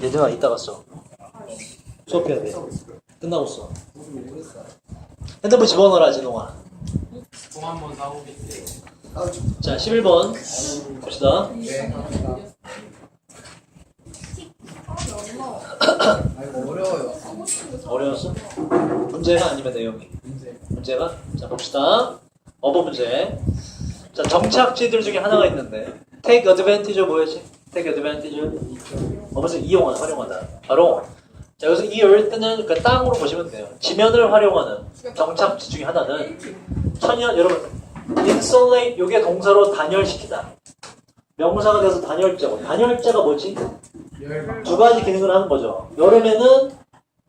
얘들아 이따가 써. 수업해야 돼. 끝나고 써. 핸드폰 집어넣어라 진홍아. 공 한번 사오겠어요. 자 11번 봅시다. 아이고 어려워요. 어려웠어? 문제가 아니면 내용이? 문제가? 자 봅시다. 어법 문제. 자 정착지들 중에 하나가 있는데 take advantage 뭐였지? take advantage 무슨 이용하다 활용하다. 바로 자 여기서 이 earth는 그 땅으로 보시면 돼요. 지면을 활용하는 정착지 중에 하나는 천연 여러분 insulate 요게 동사로 단열시키다. 명사가 돼서 단열자고. 단열자가 뭐지? 두 가지 기능을 하는 거죠. 여름에는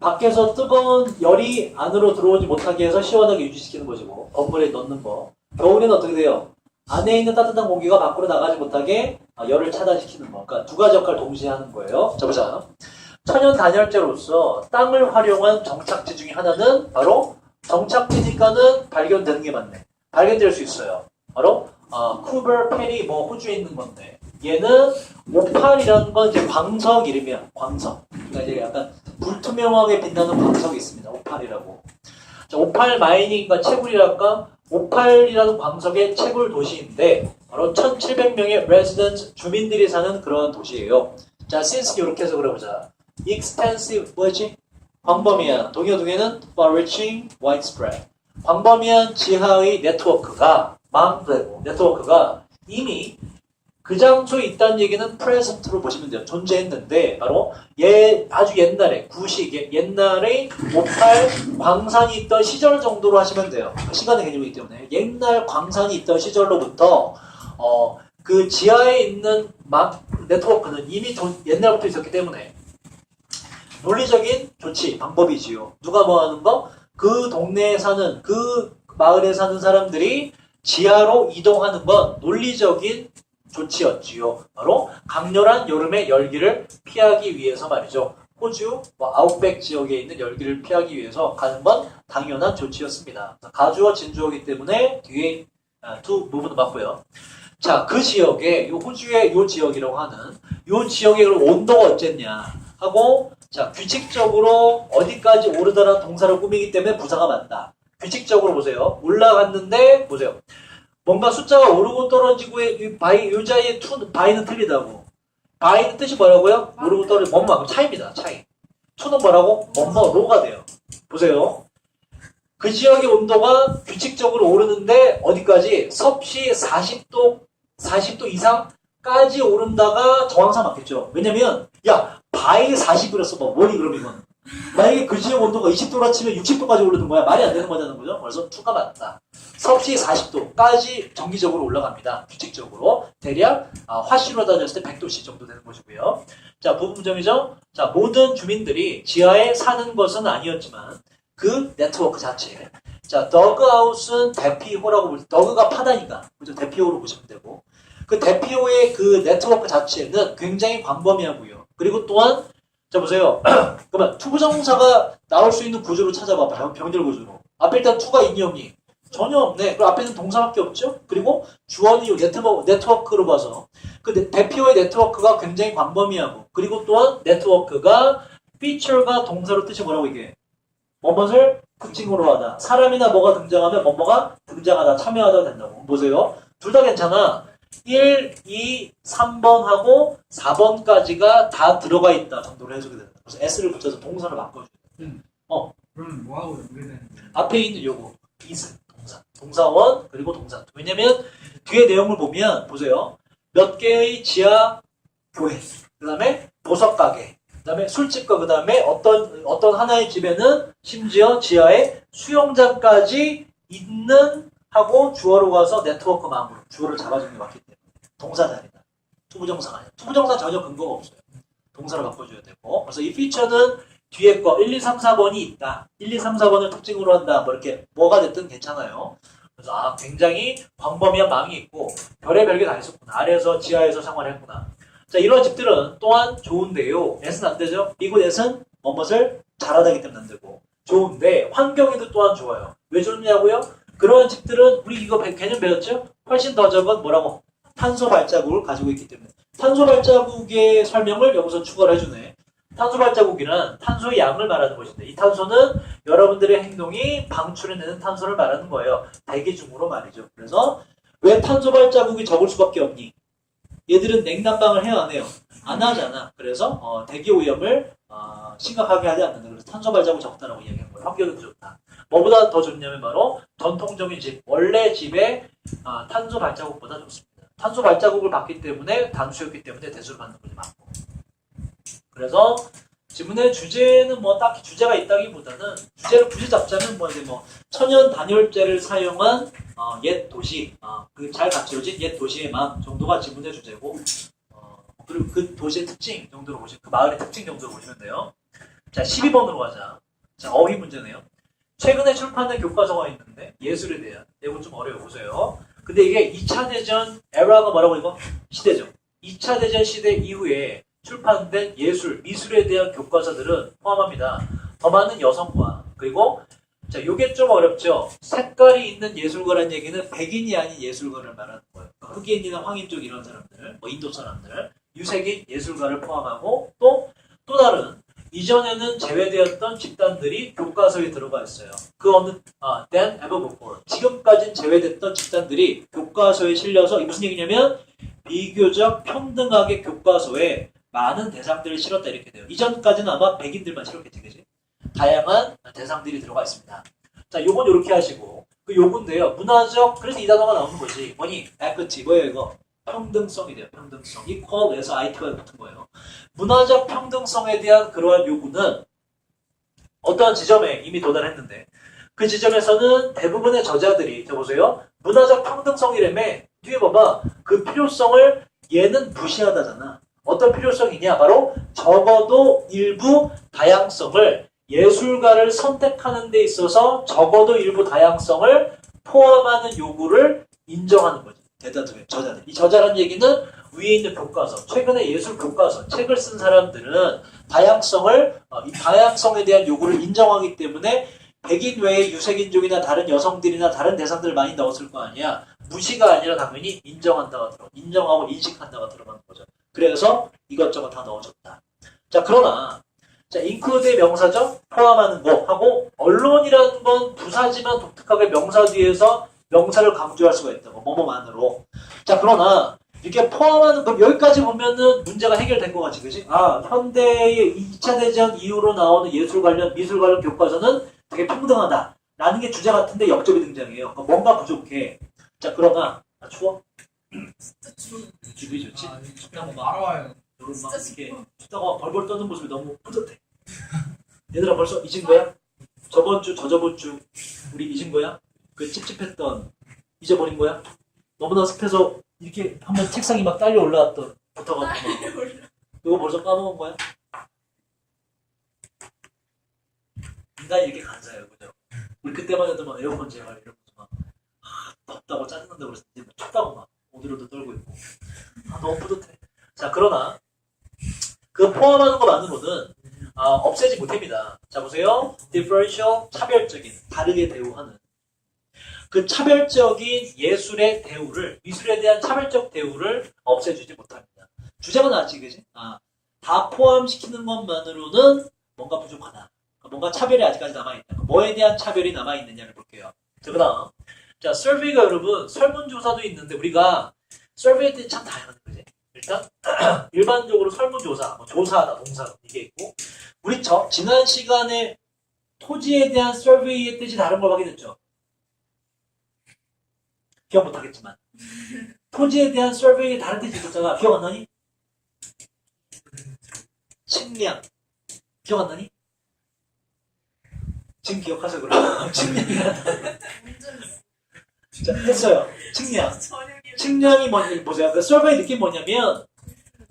밖에서 뜨거운 열이 안으로 들어오지 못하게 해서 시원하게 유지시키는 것이고 건물에 넣는 거. 겨울에는 어떻게 돼요? 안에 있는 따뜻한 공기가 밖으로 나가지 못하게 열을 차단시키는 거. 그러니까 두 가지 역할을 동시에 하는 거예요. 자 보자. 천연 단열재로서 땅을 활용한 정착지 중에 하나는 바로 정착지니까는 발견되는 게 맞네. 발견될 수 있어요. 바로 쿠버 페리 뭐 호주에 있는 건데 얘는 오팔이라는 건 이제 광석 이름이야. 광석. 그러니까 이제 약간 불투명하게 빛나는 광석이 있습니다. 오팔이라고. 자, 오팔 마이닝과 채굴이랄까? 오팔이라는 광석의 채굴 도시인데 바로 1,700명의 residents 주민들이 사는 그런 도시예요. 자, since 이렇게 해서 그려보자. extensive 뭐였지? 광범위한. 동요동에는 far-reaching, widespread. 광범위한 지하의 네트워크가 망되고 네트워크가 이미 그 장소에 있다는 얘기는 present로 보시면 돼요. 존재했는데 바로 아주 옛날에 구식 옛날에 오팔 광산이 있던 시절 정도로 하시면 돼요. 시간의 개념이기 때문에 옛날 광산이 있던 시절로부터 그 지하에 있는 네트워크는 이미 옛날부터 있었기 때문에 논리적인 조치 방법이지요. 누가 뭐 하는 거? 그 동네에 사는 그 마을에 사는 사람들이 지하로 이동하는 건 논리적인 조치였지요. 바로 강렬한 여름의 열기를 피하기 위해서 말이죠. 호주 아웃백 지역에 있는 열기를 피하기 위해서 가는 건 당연한 조치였습니다. 가주어 진주어이기 때문에 뒤에 두 부분도 맞고요. 자, 그 지역에 호주의 요 지역이라고 하는 요 지역의 온도가 어쨌냐 하고 자 규칙적으로 어디까지 오르더라 동사를 꾸미기 때문에 부사가 맞다. 규칙적으로 보세요. 올라갔는데 보세요. 뭔가 숫자가 오르고 떨어지고 요자의 바이는 틀리다고. 바이는 뜻이 뭐라고요? 오르고 떨어지고 뭐뭐 차이입니다. 차이. 투는 뭐라고? 뭐뭐로가 돼요. 보세요. 그 지역의 온도가 규칙적으로 오르는데 어디까지? 섭씨 40도 이상까지 오른다가 정황상 맞겠죠. 왜냐면 야 바이 40이랬어. 뭐니 그럼 이건. 만약에 그 지역 온도가 20도라 치면 60도까지 오르는 거야. 말이 안 되는 거잖아요. 그죠? 그래서 2가 맞다. 섭씨 40도까지 정기적으로 올라갑니다. 규칙적으로. 대략 화씨로 따졌을 때 100도씨 정도 되는 것이고요. 자, 부분점이죠. 자, 모든 주민들이 지하에 사는 것은 아니었지만 그 네트워크 자체. 자, 더그아웃은 대피호라고 보죠. 더그가 파다니까. 그죠? 대피호로 보시면 되고. 그 대피호의 그 네트워크 자체는 굉장히 광범위하고요. 그리고 또한 자 보세요. 그러면 투부정사가 나올 수 있는 구조로 찾아봐. 병렬 구조로. 앞에 일단 투가 있니 없니? 전혀 없네. 그리고 앞에는 동사밖에 없죠. 그리고 주어는 네트워크로 봐서 그 대표의 네트워크가 굉장히 광범위하고 그리고 또한 네트워크가 feature가 동사로 뜻이 뭐라고 이게? 뭐뭇을 특징으로 하다. 사람이나 뭐가 등장하면 뭐뭐가 등장하다, 참여하다 된다고. 보세요. 둘 다 괜찮아. 1, 2, 3번하고 4번까지가 다 들어가 있다 정도로 해석이 된다. 그래서 S를 붙여서 동사를 바꿔줘야 돼. 그럼 뭐하고 연결되는 거예요? 앞에 있는 요거 is 동사. 동사원 그리고 동사. 왜냐면 뒤에 내용을 보면 보세요. 몇 개의 지하 교회, 그 다음에 보석 가게, 그 다음에 술집과 그 다음에 어떤 하나의 집에는 심지어 지하에 수영장까지 있는 하고 주어로 가서 네트워크망으로 주어를 잡아주는 게 맞기 때문에 동사 자리다. 투부정사가 아니야. 투부정사 전혀 근거가 없어요. 동사를 바꿔줘야 되고. 그래서 이 피처는 뒤에 거 1, 2, 3, 4번이 있다. 1, 2, 3, 4번을 특징으로 한다. 뭐 이렇게 뭐가 됐든 괜찮아요. 그래서 굉장히 광범위한 망이 있고 별의별 게 다 있었구나. 아래에서 지하에서 생활했구나. 자, 이런 집들은 또한 좋은데요. S는 안 되죠. 미국 S는 뭐뭇을 잘하다기 때문에 안 되고 좋은데 환경에도 또한 좋아요. 왜 좋냐고요? 그런 집들은 우리 이거 개념 배웠죠? 훨씬 더 적은 뭐라고? 탄소 발자국을 가지고 있기 때문에 탄소 발자국의 설명을 여기서 추가를 해주네. 탄소 발자국이란 탄소의 양을 말하는 것인데 이 탄소는 여러분들의 행동이 방출해내는 탄소를 말하는 거예요. 대기 중으로 말이죠. 그래서 왜 탄소 발자국이 적을 수밖에 없니? 얘들은 냉난방을 해야 안 해요? 안 하잖아. 그래서 대기 오염을 심각하게 하지 않는다. 그래서 탄소 발자국 적다라고 이야기한 거예요. 환경은 좋다. 뭐보다 더 좋냐면 바로 전통적인 집, 원래 집의 탄소 발자국보다 좋습니다. 탄소 발자국을 받기 때문에 단수였기 때문에 대수를 받는 거지 맞고. 그래서 지문의 주제는 뭐 딱히 주제가 있다기보다는 주제를 굳이 잡자면 뭐 이제 뭐 천연 단열재를 사용한 옛 도시, 그 잘 갖춰진 옛 도시의 맘 정도가 지문의 주제고, 그리고 그 도시의 특징 정도로 보시면 그 마을의 특징 정도로 보시면 돼요. 자, 12번으로 가자. 자, 어휘 문제네요. 최근에 출판된 교과서가 있는데 예술에 대한 이거 좀 어려워 보세요. 근데 이게 2차 대전 에라가 뭐라고 이거? 시대죠. 2차 대전 시대 이후에 출판된 예술, 미술에 대한 교과서들은 포함합니다. 더 많은 여성과 그리고 자, 요게 좀 어렵죠. 색깔이 있는 예술가라는 얘기는 백인이 아닌 예술가를 말하는 거예요. 흑인이나 황인 쪽 이런 사람들, 뭐 인도 사람들, 유색인 예술가를 포함하고 또 다른 이전에는 제외되었던 집단들이 교과서에 들어가 있어요. 그 어느 than ever before. 지금까지는 제외됐던 집단들이 교과서에 실려서 이게 무슨 얘기냐면 비교적 평등하게 교과서에 많은 대상들을 실었다 이렇게 돼요. 이전까지는 아마 백인들만 실었겠지, 그지? 다양한 대상들이 들어가 있습니다. 자, 요건 요렇게 하시고 그 요건데요. 문화적 그래서 이 단어가 나오는 거지. 뭐니? equity 뭐예요 이거? 평등성이 돼요. 평등성. equal에서 IT가 붙은 거예요. 문화적 평등성에 대한 그러한 요구는 어떠한 지점에 이미 도달했는데 그 지점에서는 대부분의 저자들이 보세요. 문화적 평등성이라며 뒤에 봐봐. 그 필요성을 얘는 무시하다잖아. 어떤 필요성이냐? 바로 적어도 일부 다양성을 예술가를 선택하는 데 있어서 적어도 일부 다양성을 포함하는 요구를 인정하는 거지. 대다수의 저자들. 이 저자라는 얘기는 위에 있는 교과서, 최근에 예술 교과서, 책을 쓴 사람들은 이 다양성에 대한 요구를 인정하기 때문에 백인 외에 유색인종이나 다른 여성들이나 다른 대상들을 많이 넣었을 거 아니야. 무시가 아니라 당연히 인정한다가 인정하고 인식한다가 들어가는 거죠. 그래서 이것저것 다 넣어줬다. 자, 그러나 자, include의 명사죠? 포함하는 거 하고 언론이라는 건 부사지만 독특하게 명사 뒤에서 명사를 강조할 수가 있다고. 뭐뭐만으로. 자, 그러나 이렇게 포함하는 거 여기까지 보면은 문제가 해결된 것 같지, 그지? 현대의 2차 대전 이후로 나오는 예술 관련, 미술 관련 교과서는 되게 평등하다. 라는 게 주제 같은데 역접이 등장해요. 뭔가 부족해. 자, 그러나 추워? 진짜 추워. 기분이 좋지? 그냥 바로 와요. 여러분 막 이렇게 춥다고 벌벌 떠는 모습이 너무 뿌듯해. 얘들아 벌써 잊은 거야? 저번 주, 저저번 주 우리 잊은 거야? 그 찝찝했던 잊어버린 거야? 너무나 습해서 이렇게 한번 책상이 막 딸려 올라왔던 붙어가지고 이거 벌써 까먹은 거야? 인간이 이렇게 간사해요, 그죠? 우리 그때만 해도 막 에어컨 제발 이러면서 막 덥다고 짜증난다고 그랬을 때 춥다고 막 오늘도 떨고 있고 너무 뿌듯해. 자, 그러나 그 포함하는 것만으로는 없애지 못합니다. 자, 보세요. differential, 차별적인, 다르게 대우하는 그 차별적인 예술의 대우를, 미술에 대한 차별적 대우를 없애주지 못합니다. 주제가 나왔지, 그지? 다 포함시키는 것만으로는 뭔가 부족하다. 뭔가 차별이 아직까지 남아있다. 뭐에 대한 차별이 남아있느냐를 볼게요. 자, 그 다음. 자, 설베이가 여러분, 설문조사도 있는데, 우리가 설베이 때 참 다양하다, 그지? 일단, 일반적으로 설문조사, 조사하다, 동사, 이게 있고, 우리 지난 시간에 토지에 대한 설베이의 뜻이 다른 걸 확인했죠? 기억 못하겠지만. 토지에 대한 설베이의 다른 뜻이 있었잖아. 기억 안 나니? 측량. 기억 안 나니? 지금 기억하세요, 그럼. 측량이라는 자, 했어요. 측량. 측량이 뭐냐, 보세요. 그 설베이 느낌 뭐냐면,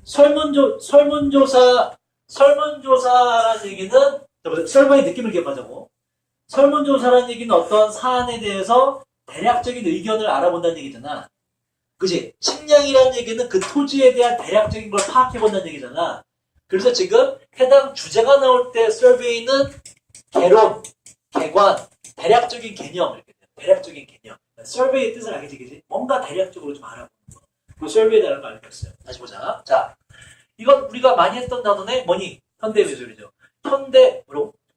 설문조사라는 얘기는, 설베이 느낌을 기억하자고. 설문조사라는 얘기는 어떤 사안에 대해서 대략적인 의견을 알아본다는 얘기잖아. 그치? 측량이라는 얘기는 그 토지에 대한 대략적인 걸 파악해본다는 얘기잖아. 그래서 지금 해당 주제가 나올 때 설베이는 개론, 개관, 대략적인 개념, 이렇게 돼요. 대략적인 개념. 설베이의 뜻을 알겠지, 그지? 뭔가 대략적으로 좀 알아보는 거. 그 설베이라는 걸 알겠어요. 다시 보자. 자, 이건 우리가 많이 했던 단어네, 뭐니? 현대미술이죠.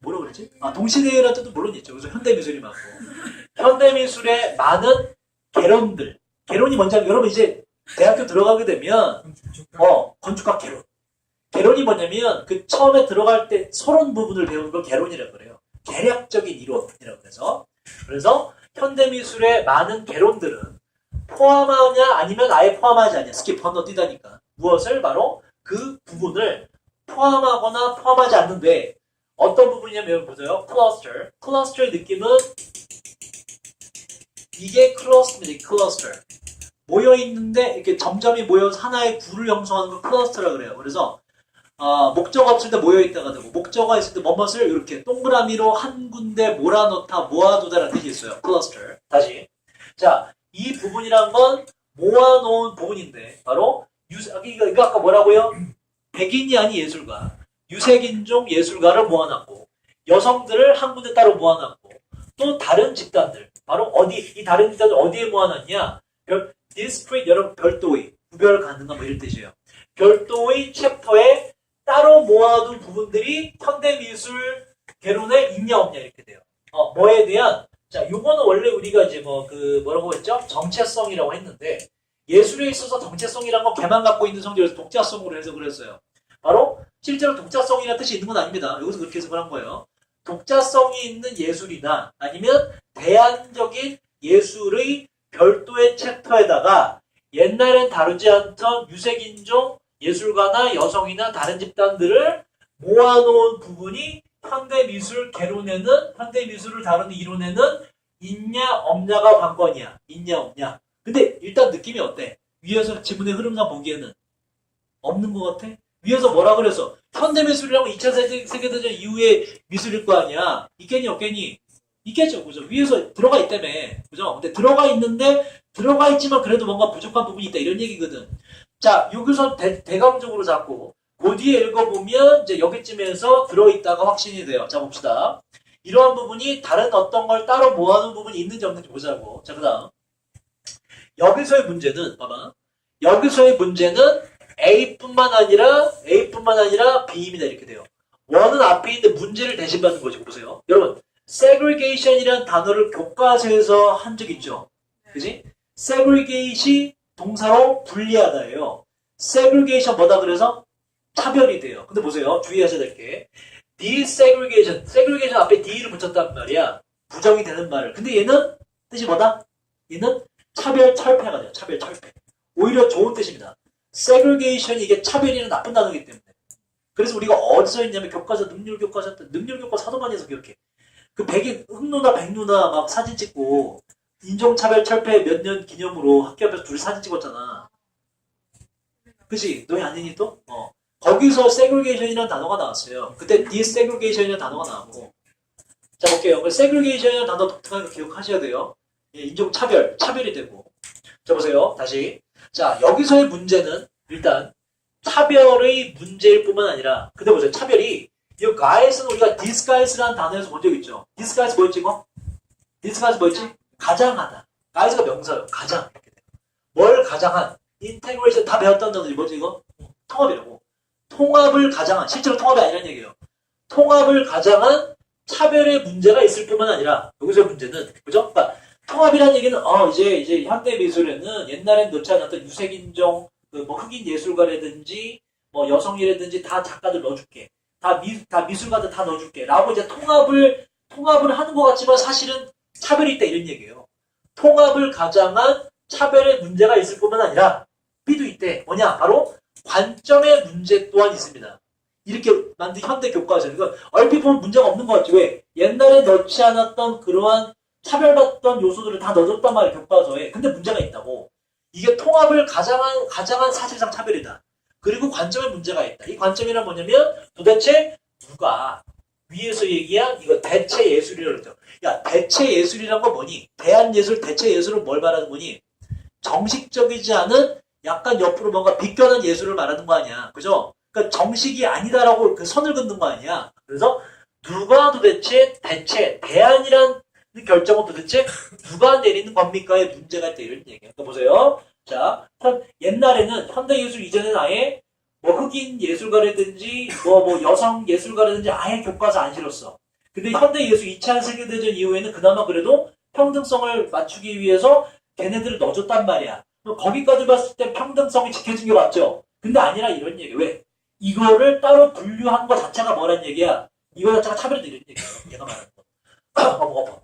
뭐라 그러지? 동시대라는 뜻도 물론 있죠. 그래서 현대미술이 맞고. 현대미술의 많은 개론들. 개론이 뭔지 알고, 여러분 이제 대학교 들어가게 되면, 건축학 개론. 개론이 뭐냐면, 그 처음에 들어갈 때 서론 부분을 배우는 걸 개론이라고 그래요. 개략적인 이론이라고 해서. 그래서 현대미술의 많은 개론들은 포함하냐 아니면 아예 포함하지 않냐. 스킵 건너뛰다니까. 무엇을 바로 그 부분을 포함하거나 포함하지 않는데 어떤 부분이냐면 보세요. 클러스터. 클러스터의 느낌은 이게 클러스터입니다. 클러스터. 모여있는데 이렇게 점점이 모여서 하나의 구를 형성하는 걸 클러스터라고 그래요. 그래서 목적어 없을 때 모여있다가 되고 목적어 있을 때 뭐뭇을 이렇게 동그라미로 한 군데 몰아넣다 모아두다라는 뜻이 있어요. 클러스터. 다시. 자, 이 부분이란 건 모아놓은 부분인데 바로 이거 아까 뭐라고요? 백인이 아닌 예술가, 유색인종 예술가를 모아놨고 여성들을 한 군데 따로 모아놨고 또 다른 집단들 바로 이 다른 집단을 어디에 모아놨냐? discrete 여러분 별도의 구별 가능한 뭐 이런 뜻이에요. 별도의 챕터에 따로 모아둔 부분들이 현대미술 개론에 있냐 없냐 이렇게 돼요. 뭐에 대한 자 요거는 원래 우리가 이제 뭐라고 했죠? 정체성이라고 했는데 예술에 있어서 정체성이란 건 걔만 갖고 있는 성질에서 독자성으로 해석을 했어요. 바로 실제로 독자성이라는 뜻이 있는 건 아닙니다. 여기서 그렇게 해석을 한 거예요. 독자성이 있는 예술이나 아니면 대안적인 예술의 별도의 챕터에다가 옛날엔 다루지 않던 유색인종 예술가나 여성이나 다른 집단들을 모아놓은 부분이 현대미술 개론에는 현대미술을 다루는 이론에는 있냐 없냐가 관건이야. 있냐 없냐. 근데 일단 느낌이 어때? 위에서 지문의 흐름상 보기에는 없는 것 같아? 위에서 뭐라 그래서 현대미술이라고 2차 세계대전 이후의 미술일 거 아니야. 있겠니 없겠니? 있겠죠. 그죠? 위에서 들어가 있다며. 그죠? 근데 들어가 있는데 들어가 있지만 그래도 뭔가 부족한 부분이 있다 이런 얘기거든. 자, 여기서 대강적으로 잡고 그 뒤에 읽어보면 이제 여기쯤에서 들어있다가 확신이 돼요. 자, 봅시다. 이러한 부분이 다른 어떤 걸 따로 모아놓은 부분이 있는지 없는지 보자고. 자, 그 다음 여기서의 문제는 봐봐. 여기서의 문제는 A뿐만 아니라 B입니다. 이렇게 돼요. 원은 앞에 있는데 문제를 대신받는 거죠. 보세요. 여러분 segregation이라는 단어를 교과서에서 한 적 있죠. 그지? segregate이 동사로 분리하다예요. segregation 뭐다 그래서? 차별이 돼요. 근데 보세요. 주의하셔야 될 게 desegregation, segregation 앞에 D를 붙였단 말이야. 부정이 되는 말을. 근데 얘는 뜻이 뭐다? 얘는 차별 철폐가 돼요. 차별 철폐. 오히려 좋은 뜻입니다. segregation이 이게 차별이는 나쁜 단어이기 때문에. 그래서 우리가 어디서 했냐면 교과서 능률교과서 때 능률교과 사도만 해서 기억해. 그 백인 흑누나 백누나 막 사진 찍고 인종차별 철폐 몇 년 기념으로 학교 앞에서 둘이 사진 찍었잖아. 그치? 너희 아니니 또? 거기서 segregation이라는 단어가 나왔어요. 그때 desegregation이라는 단어가 나왔고. 자, 볼게요. segregation이라는 단어 독특하게 기억하셔야 돼요. 예, 인종차별, 차별이 되고. 자, 보세요. 다시. 자, 여기서의 문제는 일단 차별의 문제일 뿐만 아니라 근데 보세요. 차별이 이 guys는 우리가 disguise라는 단어에서 본 적 있죠. disguise 뭐였지 이거? disguise 뭐였지? 가장하다. guys가 명사예요. 가장. 뭘 가장한? integration 다 배웠던 단어지 뭐지 이거? 통합이라고. 통합을 가장한, 실제로 통합이 아니라는 얘기예요. 통합을 가장한 차별의 문제가 있을 뿐만 아니라 여기서의 문제는 그죠? 그러니까 통합이라는 얘기는 이제 현대 미술에는 옛날엔 넣지 않았던 유색인종 뭐 흑인 예술가라든지 뭐 여성이라든지 다 작가들 넣어줄게. 다 미술가들 다 넣어줄게. 라고 이제 통합을 하는 것 같지만 사실은 차별이 있다 이런 얘기예요. 통합을 가장한 차별의 문제가 있을 뿐만 아니라 B도 있대. 뭐냐? 바로 관점의 문제 또한 있습니다. 이렇게 만든 현대 교과서는 이거 얼핏 보면 문제가 없는 것 같지. 왜? 옛날에 넣지 않았던 그러한 차별받던 요소들을 다 넣어줬단 말이에요. 교과서에. 근데 문제가 있다고. 이게 통합을 가장한 사실상 차별이다. 그리고 관점에 문제가 있다. 이 관점이란 뭐냐면 도대체 누가 위에서 얘기한 이거 대체 예술이라고 그랬죠. 야, 대체 예술이란 건 뭐니? 대안예술, 대체 예술은 뭘 말하는 거니? 정식적이지 않은 약간 옆으로 뭔가 비껴난 예술을 말하는 거 아니야. 그죠? 그러니까 정식이 아니다라고 그 선을 긋는 거 아니야. 그래서 누가 도대체 대체 대안이란 결정은 도대체 누가 내리는 겁니까의 문제가 있다 이런 얘기예요. 그러니까 보세요. 자, 옛날에는 현대예술 이전에는 아예 뭐 흑인 예술가라든지 뭐 여성 예술가라든지 아예 교과서 안 실었어. 근데 현대 예술 2차 세계대전 이후에는 그나마 그래도 평등성을 맞추기 위해서 걔네들을 넣어줬단 말이야. 거기까지 봤을 때 평등성이 지켜진 게 맞죠? 근데 아니라 이런 얘기. 왜? 이거를 따로 분류한 거 자체가 뭐란 얘기야? 이거 자체가 차별이다 이런 얘기야. 얘가 말하는 거. 어머.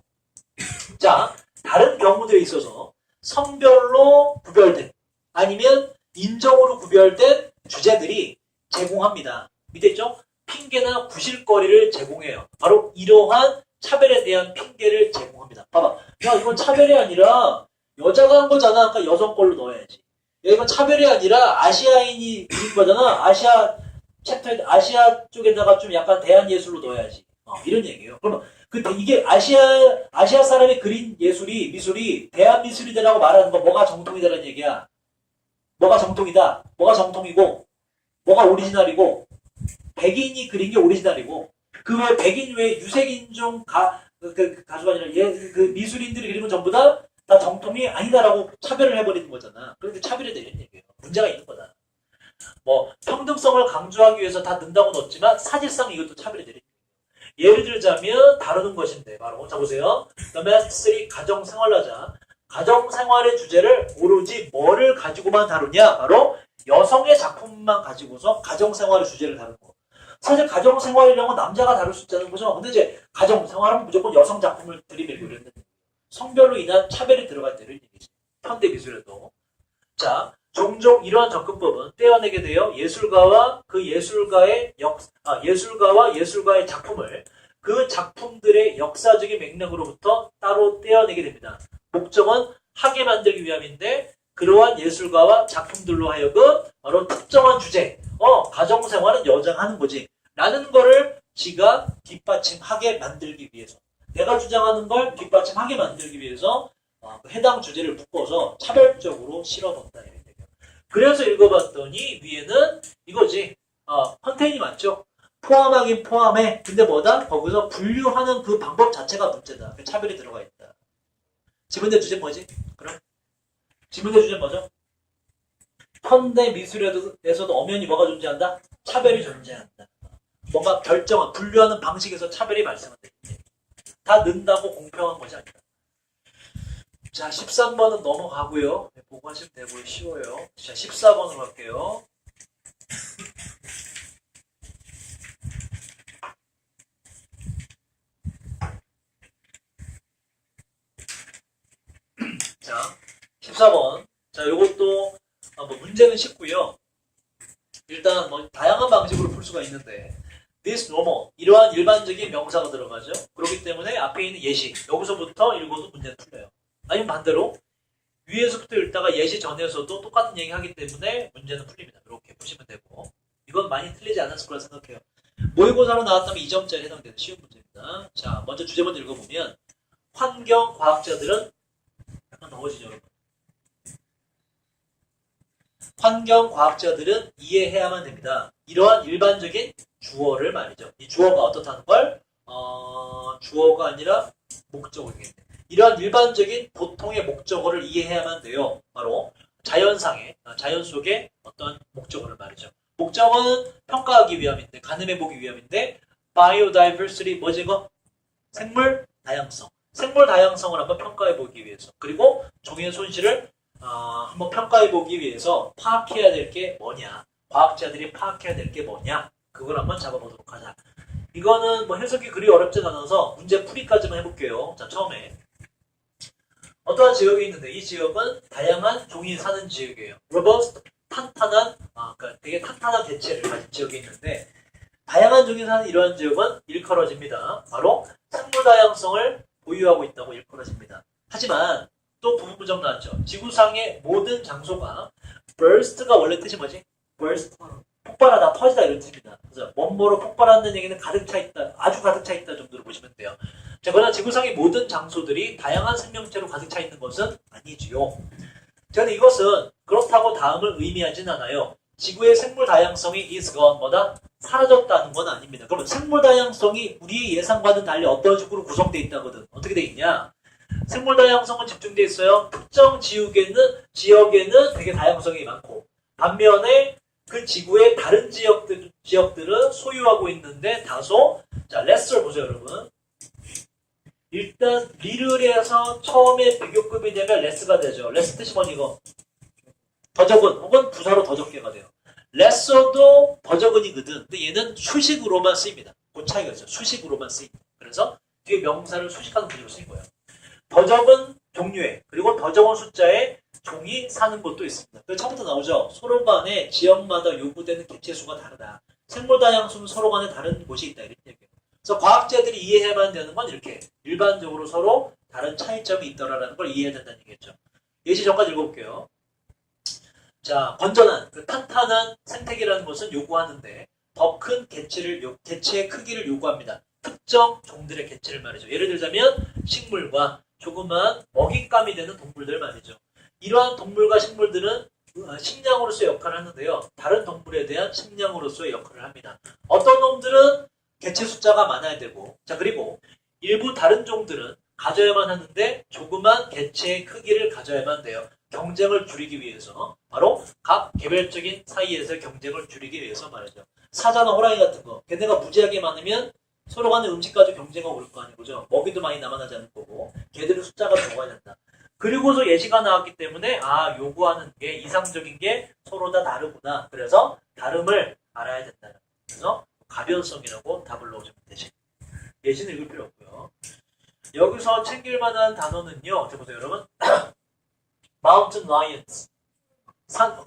자, 다른 경우들에 있어서 성별로 구별된 아니면 인종으로 구별된 주제들이 제공합니다. 밑에 있죠? 핑계나 구실거리를 제공해요. 바로 이러한 차별에 대한 핑계를 제공합니다. 봐봐. 야, 이건 차별이 아니라 여자가 한 거잖아. 그러니까 여성 걸로 넣어야지. 야, 이건 차별이 아니라 아시아인이 그린 거잖아. 아시아 쪽에다가 좀 약간 대한예술로 넣어야지. 이런 얘기예요. 그러면 이게 아시아 사람이 그린 미술이 대한미술이다라고 말하는 거 뭐가 정통이다라는 얘기야. 뭐가 정통이다. 뭐가 정통이고 뭐가 오리지널이고 백인이 그린 게 오리지널이고 그 외 백인 외에 유색인종 가수가 아니라 미술인들이 그린 건 전부 다 정통이 아니다라고 차별을 해버리는 거잖아. 그런데 차별이 되는 얘기예요. 문제가 있는 거다. 뭐 평등성을 강조하기 위해서 다 넣는다고 넣었지만 사실상 이것도 차별이 되는 얘기예요. 예를 들자면 다루는 것인데 바로 자 보세요. 그다음에 3 가정생활하자. 가정생활의 주제를 오로지 뭐를 가지고만 다루냐? 바로 여성의 작품만 가지고서 가정생활의 주제를 다루는 거. 사실 가정생활이라는 건 남자가 다룰 수 있다는 거죠. 근데 이제 가정생활은 무조건 여성 작품을 들이밀고 이랬는데 성별로 인한 차별이 들어갈 때를 얘기지. 현대 미술에도. 자, 종종 이러한 접근법은 떼어내게 되어 예술가와 예술가의 작품을 그 작품들의 역사적인 맥락으로부터 따로 떼어내게 됩니다. 목적은 하게 만들기 위함인데 그러한 예술가와 작품들로 하여금 바로 특정한 주제, 가정생활은 여자가 하는 거지 라는 거를 지가 뒷받침하게 만들기 위해서 내가 주장하는 걸 뒷받침하게 만들기 위해서 해당 주제를 묶어서 차별적으로 실어본다. 그래서 읽어봤더니 위에는 이거지. 컨테인이 맞죠? 포함하긴 포함해. 근데 뭐다? 거기서 분류하는 그 방법 자체가 문제다. 그 차별이 들어가 있다. 지문대 주제 뭐지? 그럼 지문대 주제 뭐죠? 현대 미술에서도 엄연히 뭐가 존재한다? 차별이 존재한다. 뭔가 결정한 분류하는 방식에서 차별이 발생한다. 다 넣는다고 공평한 것이 아니다. 자, 13번은 넘어가고요. 보고 하시면 되고요. 쉬워요. 자, 14번으로 갈게요. 자, 14번. 자, 요것도 문제는 쉽고요. 일단 다양한 방식으로 풀 수가 있는데 this normal 이러한 일반적인 명사가 들어가죠. 그렇기 때문에 앞에 있는 예시 여기서부터 읽어도 문제는 풀려요. 아니면 반대로 위에서부터 읽다가 예시 전에서도 똑같은 얘기 하기 때문에 문제는 풀립니다. 이렇게 보시면 되고 이건 많이 틀리지 않았을 거라 생각해요. 모의고사로 나왔다면 2점짜리 해당되는 쉬운 문제입니다. 자, 먼저 주제 먼저 읽어보면 환경과학자들은 약간 더워지죠, 여러분. 환경과학자들은 이해해야만 됩니다. 이러한 일반적인 주어를 말이죠. 이 주어가 어떻다는 걸 주어가 아니라 목적어겠네. 이러한 일반적인 보통의 목적어를 이해해야만 돼요. 바로 자연 속의 어떤 목적어를 말이죠. 목적어는 평가하기 위함인데, 가늠해보기 위함인데, biodiversity 뭐지 이거? 생물 다양성. 생물 다양성을 한번 평가해보기 위해서. 그리고 종의 손실을 한번 평가해보기 위해서 파악해야 될 게 뭐냐. 과학자들이 파악해야 될 게 뭐냐. 그걸 한번 잡아보도록 하자. 이거는 해석이 그리 어렵진 않아서 문제 풀이까지만 해볼게요. 자, 처음에. 어떠한 지역이 있는데 이 지역은 다양한 종이 사는 지역이에요. robust, 탄탄한, 그러니까 되게 탄탄한 개체를 가진 지역이 있는데 다양한 종이 사는 이러한 지역은 일컬어집니다. 바로 생물 다양성을 보유하고 있다고 일컬어집니다. 하지만 또 부분부정 나왔죠. 지구상의 모든 장소가 burst가 원래 뜻이 뭐지? burst, 폭발하다, 터지다 이런 뜻입니다. 그래서 뭐뭐로 폭발한다는 얘기는 가득 차 있다, 아주 가득 차 있다 정도로 보시면 돼요. 자, 그러나 지구상의 모든 장소들이 다양한 생명체로 가득 차 있는 것은 아니지요. 저는 이것은 그렇다고 다음을 의미하진 않아요. 지구의 생물 다양성이 is gone, 뭐다? 사라졌다는 건 아닙니다. 그러면 생물 다양성이 우리의 예상과는 달리 어떤 식으로 구성되어 있다거든. 어떻게 되어 있냐? 생물 다양성은 집중되어 있어요. 특정 지역에는 되게 다양성이 많고 반면에 그 지구의 다른 지역들은 소유하고 있는데 다소 자 레스를 보세요 여러분. 일단 리를에서 처음에 비교급이 되면 레스가 되죠. 레스 뜻이 뭐니 이거? 더 적은 혹은 부사로 더 적게가 돼요. 레서도 더 적은이거든. 근데 얘는 수식으로만 쓰입니다. 그 차이가 있어요. 수식으로만 쓰입니다. 그래서 뒤에 명사를 수식하는 분위기로 쓰인 거예요. 더 적은 종류의 그리고 더 적은 숫자의 종이 사는 곳도 있습니다. 그 처음부터 나오죠. 서로 간에 지역마다 요구되는 개체수가 다르다. 생물 다양성은 서로 간에 다른 곳이 있다. 이런 얘기예요. 그래서 과학자들이 이해해야만 되는 건 이렇게 일반적으로 서로 다른 차이점이 있더라라는 걸 이해해야 된다는 얘기겠죠. 예시 전까지 읽어볼게요. 자, 건전한, 그 탄탄한 생태계라는 것은 요구하는데 더 큰 개체의 크기를 요구합니다. 특정 종들의 개체를 말이죠. 예를 들자면 식물과 조그만 먹잇감이 되는 동물들 말이죠. 이러한 동물과 식물들은 식량으로서의 역할을 하는데요. 다른 동물에 대한 식량으로서의 역할을 합니다. 어떤 놈들은 개체 숫자가 많아야 되고 자 그리고 일부 다른 종들은 가져야만 하는데 조그만 개체의 크기를 가져야만 돼요. 경쟁을 줄이기 위해서 바로 각 개별적인 사이에서 경쟁을 줄이기 위해서 말이죠. 사자나 호랑이 같은 거 걔네가 무지하게 많으면 서로 간에 음식 가지고 경쟁하고 그럴 거 아니고죠. 먹이도 많이 남아나지 않을 거고 걔들의 숫자가 적어야 된다. 그리고서 예시가 나왔기 때문에 요구하는 게 이상적인 게 서로 다 다르구나. 그래서 다름을 알아야 된다. 그래서 가변성이라고 답을 넣어주면 되지. 예시는 읽을 필요 없고요. 여기서 챙길 만한 단어는요. 어떻게 보세요 여러분? Mountain Lions.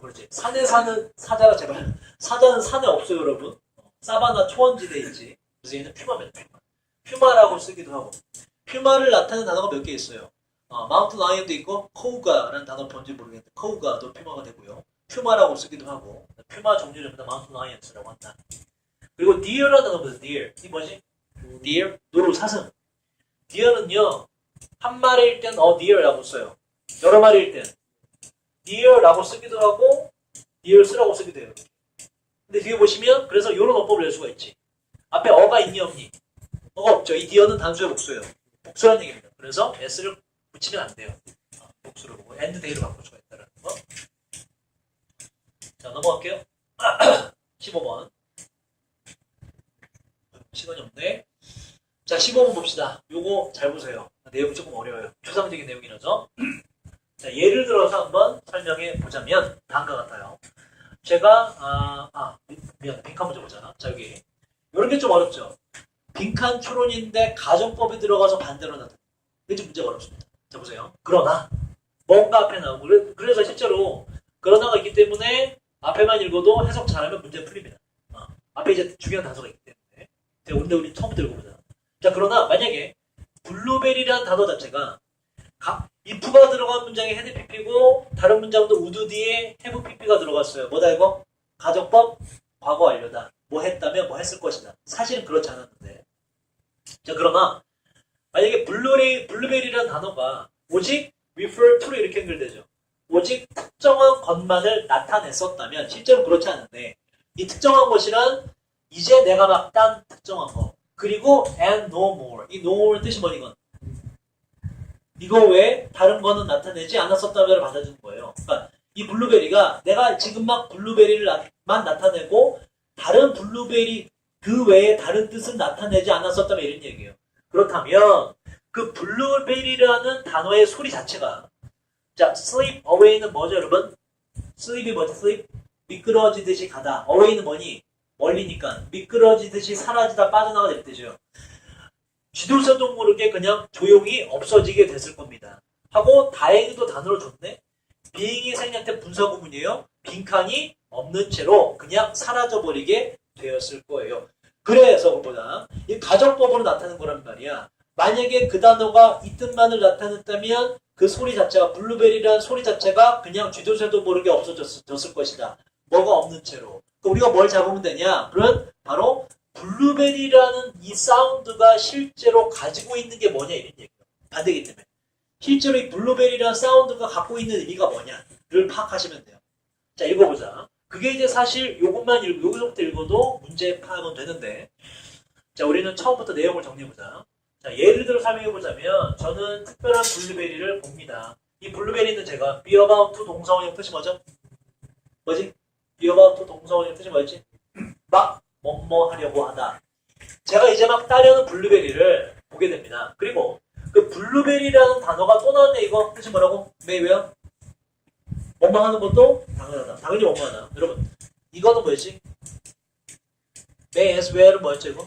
그렇지. 산에 사는 사자가 제발. 사자는 산에 없어요 여러분. 사바나 초원지대에 있지. 그래서 얘는 퓨마입니다. 퓨마라고 쓰기도 하고. 퓨마를 나타내는 단어가 몇 개 있어요. 마운트 라이언도 있고 코우가라는 단어 뭔지 모르겠는데 코우가도 퓨마가 되고요. 퓨마라고 쓰기도 하고 퓨마 종류를 마운트 라이언스라고 한다. 그리고 deer라는 단어 보세요. deer. 이 뭐지? deer? 노루 사슴. deer는요. 한 마리일 땐 deer라고 써요. 여러 마리일 땐 deer라고 쓰기도 하고 deer 쓰라고 쓰기도 해요. 근데 뒤에 보시면 그래서 이런 어법을 낼 수가 있지. 앞에 어가 있니 없니? 어가 없죠. 이 deer는 단수의 복수예요. 복수라는 얘기입니다. 그래서 s를 붙이면 안 돼요. 복수를 보고 and day로 바꿀 수가 있다는 거. 자 넘어갈게요. 15번. 시간이 없네. 자 15번 봅시다. 요거 잘 보세요. 내용이 조금 어려워요. 추상적인 내용이라서. 자 예를 들어서 한번 설명해 보자면 다음과 같아요. 제가 미안해. 빈칸 문제 보자. 자 여기 이런 게 좀 어렵죠. 빈칸 추론인데 가정법이 들어가서 반대로 나타나. 이게 좀 문제가 어렵습니다. 자 보세요. 그러나 뭔가 앞에 나오고 그래서 실제로 그러나가 있기 때문에 앞에만 읽어도 해석 잘하면 문제 풀립니다. 앞에 이제 중요한 단서가 있기 때문에. 자, 우리 처음부터 읽어보자. 자 그러나 만약에 블루베리라는 단어 자체가 if가 들어간 문장에 헤드 pp고 다른 문장도 우드 뒤에 have pp가 들어갔어요. 뭐다 이거? 가정법 과거 완료다. 뭐 했다면 뭐 했을 것이다. 사실은 그렇지 않았는데. 자 그러나 만약에 블루베리라는 단어가 오직 refer to로 이렇게 연결되죠. 오직 특정한 것만을 나타냈었다면 실제로 그렇지 않은데 이 특정한 것이란 이제 내가 막 딴 특정한 거 그리고 and no more 이 no more 뜻이 뭐니 이건 이거 외에 다른 거는 나타내지 않았었다면 받아주는 거예요. 그러니까 이 블루베리가 내가 지금 막 블루베리만 나타내고 다른 블루베리 그 외에 다른 뜻은 나타내지 않았었다면 이런 얘기예요. 그렇다면 그 블루베리라는 단어의 소리 자체가 자 sleep away는 뭐죠 여러분? sleep이 뭐죠? sleep 미끄러지듯이 가다. away는 뭐니? 멀리니까 미끄러지듯이 사라지다 빠져나가다 될 때죠. 쥐도새도 모르게 그냥 조용히 없어지게 됐을 겁니다. 하고 다행히도 단어를 줬네. being이 생략된 분사 구문이에요. 빈칸이 없는 채로 그냥 사라져버리게 되었을 거예요. 그래서 그보다 이 가정법으로 나타나는 거란 말이야. 만약에 그 단어가 이 뜻만을 나타냈다면 그 소리 자체가 블루베리라는 소리 자체가 그냥 쥐도새도 모르게 없어졌을 것이다. 뭐가 없는 채로. 우리가 뭘 잡으면 되냐? 그런 바로 블루베리라는 이 사운드가 실제로 가지고 있는 게 뭐냐 이런 얘기예요. 반대기 때문에. 실제로 이 블루베리라는 사운드가 갖고 있는 의미가 뭐냐를 파악하시면 돼요. 자 읽어보자. 그게 이제 사실 여기서부터 읽어도 문제 파악은 되는데 자 우리는 처음부터 내용을 정리해보자. 자 예를 들어 설명해보자면 저는 특별한 블루베리를 봅니다. 이 블루베리는 제가 be about to 동사원형 뜻이 뭐죠? 뭐지? 비어바우트 동사원의 뜻이 뭐였지? 막 뭐뭐 하려고 하다. 제가 이제 막 따려는 블루베리를 보게 됩니다. 그리고 그 블루베리라는 단어가 또 나왔네. 이거 뜻이 뭐라고? 메이웨어? 뭐뭐 하는 것도 당연하다. 당연히 뭐뭐 하다. 여러분 이거는 뭐였지? may as well은 뭐였죠 이거?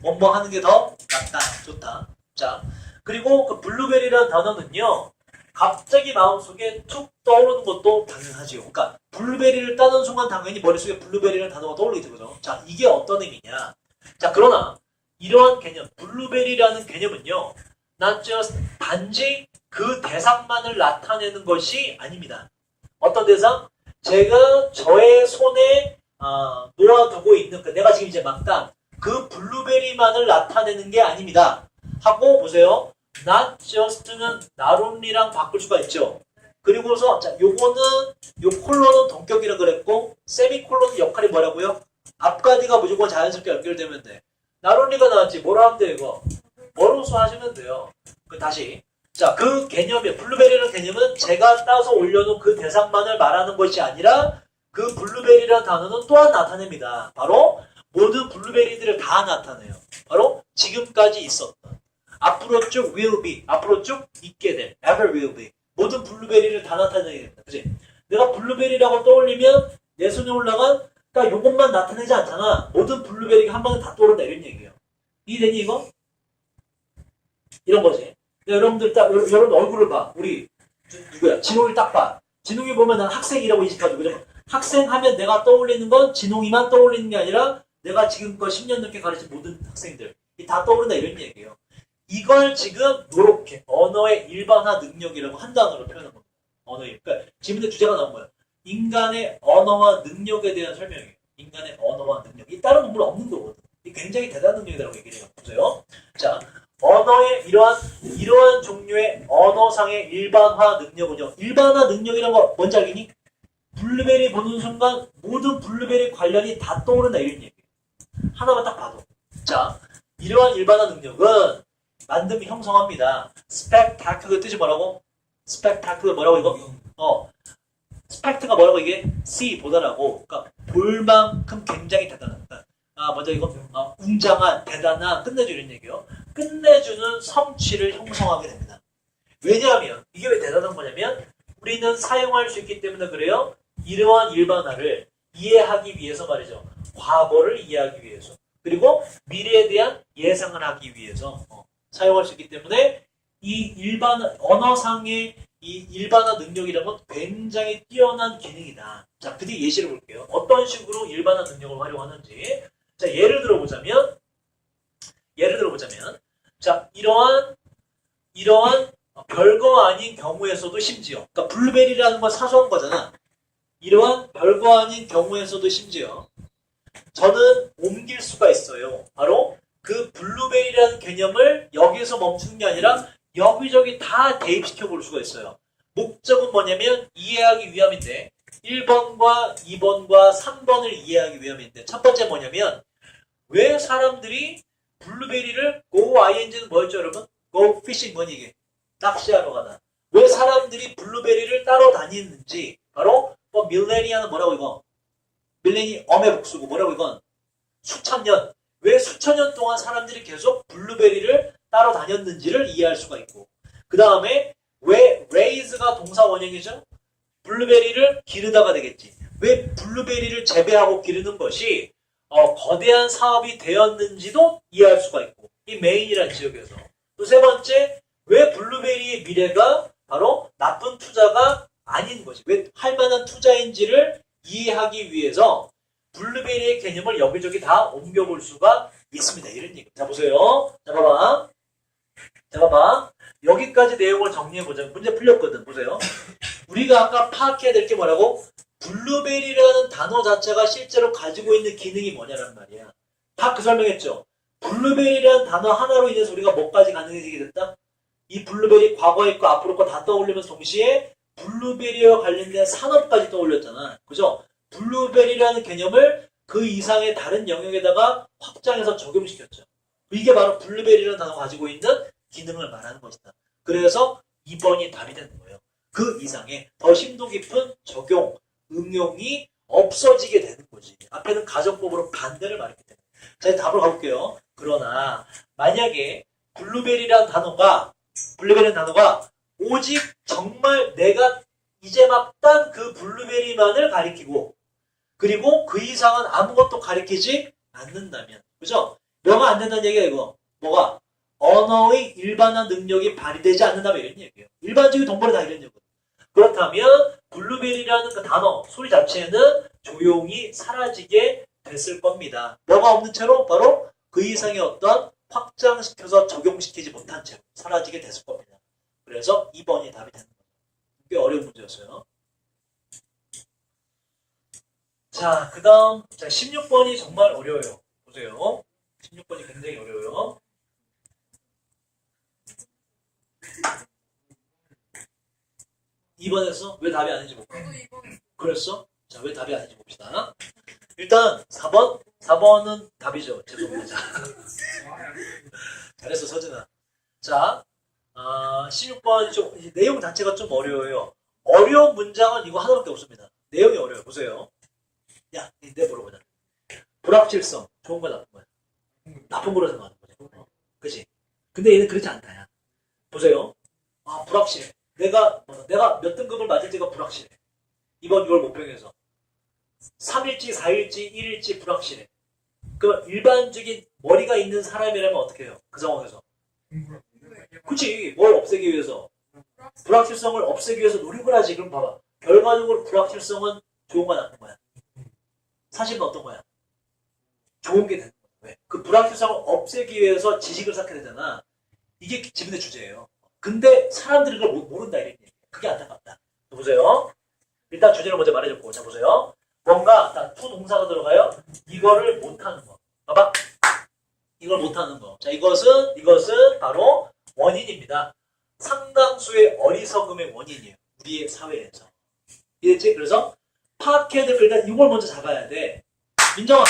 뭐뭐 하는 게 더 낫다. 좋다. 자 그리고 그 블루베리라는 단어는요. 갑자기 마음속에 툭 떠오르는 것도 당연하지요. 그러니까 블루베리를 따는 순간 당연히 머릿속에 블루베리라는 단어가 떠오르게 되죠. 자 이게 어떤 의미냐. 자 그러나 이러한 개념 블루베리라는 개념은요. not just 단지 그 대상만을 나타내는 것이 아닙니다. 어떤 대상? 제가 저의 손에 놓아두고 있는 내가 지금 이제 막단 그 블루베리만을 나타내는 게 아닙니다. 하고 보세요. not just는 not only랑 바꿀 수가 있죠. 그리고서 자 요거는 요 콜론은 동격이라 그랬고 세미콜론은 역할이 뭐라고요? 앞가디가 무조건 자연스럽게 연결되면 돼. not only가 나왔지 뭐라 하면 돼요 이거? 뭐로서 하시면 돼요. 다시 자 그 개념이 블루베리라는 개념은 제가 따서 올려놓은 그 대상만을 말하는 것이 아니라 그 블루베리라는 단어는 또한 나타냅니다. 바로 모든 블루베리들을 다 나타내요. 바로 지금까지 있었던 앞으로 쭉 will be 앞으로 쭉 있게 될 ever will be 모든 블루베리를 다 나타내게 됩니다. 그치? 내가 블루베리라고 떠올리면 내 손에 올라간 딱 요것만 나타내지 않잖아. 모든 블루베리가 한 번에 다 떠오른다 이런 얘기예요. 이해되니 이거? 이런 거지. 여러분들 딱 여러분 얼굴을 봐. 우리 누구야? 진홍이 딱 봐. 진홍이 보면 난 학생이라고 인식하죠. 그죠? 학생 하면 내가 떠올리는 건 진홍이만 떠올리는 게 아니라 내가 지금껏 10년 넘게 가르친 모든 학생들 다 떠오른다 이런 얘기예요. 이걸 지금 요렇게 언어의 일반화 능력이라고 한 단어로 표현한 겁니다. 언어의 그러니까 지금의 주제가 나온 거예요. 인간의 언어와 능력에 대한 설명이에요. 인간의 언어와 능력. 이 다른 논문 없는 거거든. 이 굉장히 대단한 능력이라고 얘기를 해요. 보세요. 자, 언어의 이러한 종류의 언어상의 일반화 능력은요. 일반화 능력이란 거 뭔지 알겠니? 블루베리 보는 순간 모든 블루베리 관련이 다 떠오른다 이런 얘기예요. 하나만 딱 봐도. 자, 이러한 일반화 능력은 만듦이 형성합니다. spectacle 뜻이 뭐라고? spectacle 뭐라고 이거? spect가 뭐라고 이게? see 보다라고. 그러니까 볼만큼 굉장히 대단한. 먼저 이거 웅장한, 대단한, 끝내주 이런 얘기요. 끝내주는 성취를 형성하게 됩니다. 왜냐하면 이게 왜 대단한 거냐면 우리는 사용할 수 있기 때문에 그래요. 이러한 일반화를 이해하기 위해서 말이죠. 과거를 이해하기 위해서 그리고 미래에 대한 예상을 하기 위해서 사용할 수 있기 때문에 이 언어상의 이 일반화 능력이라는 건 굉장히 뛰어난 기능이다. 자, 그 뒤에 예시를 볼게요. 어떤 식으로 일반화 능력을 활용하는지. 자, 예를 들어보자면 자, 이러한 별거 아닌 경우에서도 심지어 그러니까 블루베리라는 건 사소한 거잖아. 이러한 별거 아닌 경우에서도 심지어 저는 옮길 수가 있어요. 바로 그 블루베리라는 개념을 여기서 멈추는 게 아니라 여기저기 다 대입시켜 볼 수가 있어요. 목적은 뭐냐면 이해하기 위함인데 1번과 2번과 3번을 이해하기 위함인데 첫 번째 뭐냐면 왜 사람들이 블루베리를 go ing는 뭐였죠 여러분? go fishing 뭐니 이게? 낚시하러 가다. 왜 사람들이 블루베리를 따러 다니는지 바로 밀레니아는 뭐라고 이거? 밀레니 엄의 복수고 뭐라고 이건? 수천 년. 왜 수천 년 동안 사람들이 계속 블루베리를 따러 다녔는지를 이해할 수가 있고 그 다음에 왜 raise가 동사 원형이죠? 블루베리를 기르다가 되겠지. 왜 블루베리를 재배하고 기르는 것이 거대한 사업이 되었는지도 이해할 수가 있고 이 메인이라는 지역에서 또 세 번째 왜 블루베리의 미래가 바로 나쁜 투자가 아닌 거지. 왜 할 만한 투자인지를 이해하기 위해서 블루베리의 개념을 여기저기 다 옮겨볼 수가 있습니다. 이런 얘기. 자, 보세요. 자, 봐봐. 여기까지 내용을 정리해보자. 문제 풀렸거든. 보세요. 우리가 아까 파악해야 될 게 뭐라고? 블루베리라는 단어 자체가 실제로 가지고 있는 기능이 뭐냐란 말이야. 다 그 설명했죠. 블루베리라는 단어 하나로 인해서 우리가 뭐까지 가능해지게 됐다? 이 블루베리 과거에 거 앞으로 거 다 떠올리면서 동시에 블루베리와 관련된 산업까지 떠올렸잖아. 그죠? 블루베리라는 개념을 그 이상의 다른 영역에다가 확장해서 적용시켰죠. 이게 바로 블루베리라는 단어가 가지고 있는 기능을 말하는 것이다. 그래서 2번이 답이 되는 거예요. 그 이상의 더 심도 깊은 적용, 응용이 없어지게 되는 거지. 앞에는 가정법으로 반대를 말했기 때문에. 자, 이제 답을 가볼게요. 그러나 만약에 블루베리라는 단어가 오직 정말 내가 이제 막 딴 그 블루베리만을 가리키고 그리고 그 이상은 아무것도 가리키지 않는다면 그죠? 영어 안 된다는 얘기야 이거. 뭐가? 언어의 일반화 능력이 발휘되지 않는다면 이런 얘기예요. 일반적인 동물이 다 이런 얘기거든. 그렇다면 블루베리라는 그 단어 소리 자체는 조용히 사라지게 됐을 겁니다. 뭐가 없는 채로 바로 그 이상의 어떤 확장시켜서 적용시키지 못한 채로 사라지게 됐을 겁니다. 그래서 2번이 답이 되는 거예요. 꽤 어려운 문제였어요. 자, 그 다음 16번이 정말 어려워요. 보세요. 16번이 굉장히 어려워요. 2번에서 왜 답이 아닌지 볼까? 그랬어? 자, 왜 답이 아닌지 봅시다. 일단 4번은 답이죠. 죄송합니다. 잘했어, 서진아. 자, 16번 좀 내용 자체가 좀 어려워요. 어려운 문장은 이거 하나밖에 없습니다. 내용이 어려워요. 보세요. 야, 내 물어보자. 불확실성, 좋은 거야, 나쁜 거야? 나쁜 거로 생각하는 거지. 그치? 근데 얘는 그렇지 않다, 야. 보세요. 아, 불확실해. 내가 몇 등급을 맞을지가 불확실해. 이번 6월 모평에서. 3일지, 4일지, 1일지 불확실해. 그 일반적인 머리가 있는 사람이라면 어떻게 해요? 그 상황에서. 그치? 뭘 없애기 위해서? 불확실성을 없애기 위해서 노력을 하지. 그럼 봐봐. 결과적으로 불확실성은 좋은 거야, 나쁜 거야? 사실은 어떤 거야? 좋은 게 되는 거야. 왜? 그 불확실성을 없애기 위해서 지식을 쌓게 되잖아. 이게 지문의 주제예요. 근데 사람들이 그걸 모른다 이런 얘기. 그게 안타깝다. 보세요. 일단 주제를 먼저 말해줬고, 자 보세요. 뭔가 투 동사가 들어가요. 이거를 못하는 거. 봐봐. 이걸 못하는 거. 자 이것은 바로 원인입니다. 상당수의 어리석음의 원인이에요. 우리의 사회에서. 이해했지? 그래서 파악해야 될 거 일단 이걸 먼저 잡아야 돼. 민정아,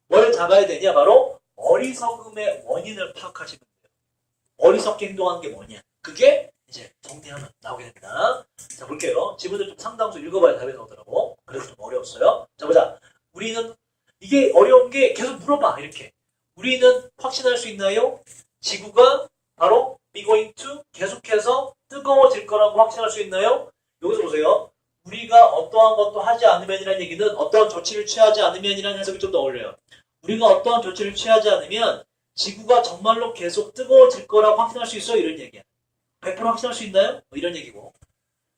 뭘 잡아야 되냐? 바로 어리석음의 원인을 파악하시면 돼요. 어리석게 행동하는 게 뭐냐? 그게 이제 정리하면 나오게 됩니다. 자, 볼게요. 지문을 좀 상당수 읽어봐야 답이 나오더라고. 그래서 좀 어려웠어요. 자, 보자. 우리는 이게 어려운 게 계속 물어봐. 이렇게. 우리는 확신할 수 있나요? 지구가 바로 be going to 계속해서 뜨거워질 거라고 확신할 수 있나요? 여기서 보세요. 우리가 어떠한 것도 하지 않으면이라는 얘기는 어떠한 조치를 취하지 않으면이라는 해석이 좀 더 어울려요. 우리가 어떠한 조치를 취하지 않으면 지구가 정말로 계속 뜨거워질 거라고 확신할 수 있어요? 이런 얘기야. 100% 확신할 수 있나요? 뭐 이런 얘기고.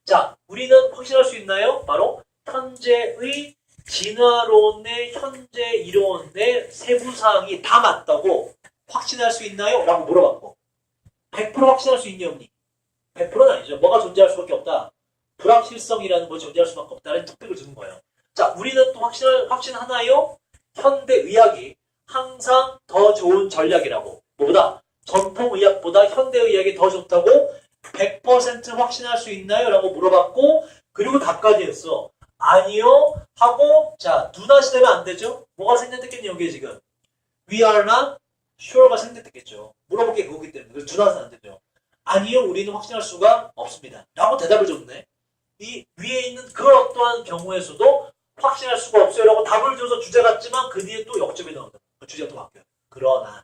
자, 우리는 확신할 수 있나요? 바로 현재의 진화론의 현재 이론의 세부사항이 다 맞다고 확신할 수 있나요? 라고 물어봤고 100% 확신할 수 있니 없니? 100%는 아니죠. 뭐가 존재할 수밖에 없다. 불확실성이라는 것이 존재할 수밖에 없다는 특징을 주는 거예요. 자, 우리는 또 확신하나요? 현대의학이 항상 더 좋은 전략이라고. 뭐보다? 전통의학보다 현대의학이 더 좋다고 100% 확신할 수 있나요? 라고 물어봤고 그리고 답까지 했어. 아니요 하고 자 누나시 되면 안 되죠? 뭐가 생략됐겠니 여기에 지금? We are not sure가 생략됐겠죠. 물어볼 게 그거기 때문에 그래서 누나는 안 되죠. 아니요 우리는 확신할 수가 없습니다. 라고 대답을 줬네. 이 위에 있는 그 어떠한 경우에서도 확신할 수가 없어요 라고 답을 줘서 주제 같지만 그 뒤에 또 역점이 나오잖아. 그 주제가 또 바뀌어요. 그러나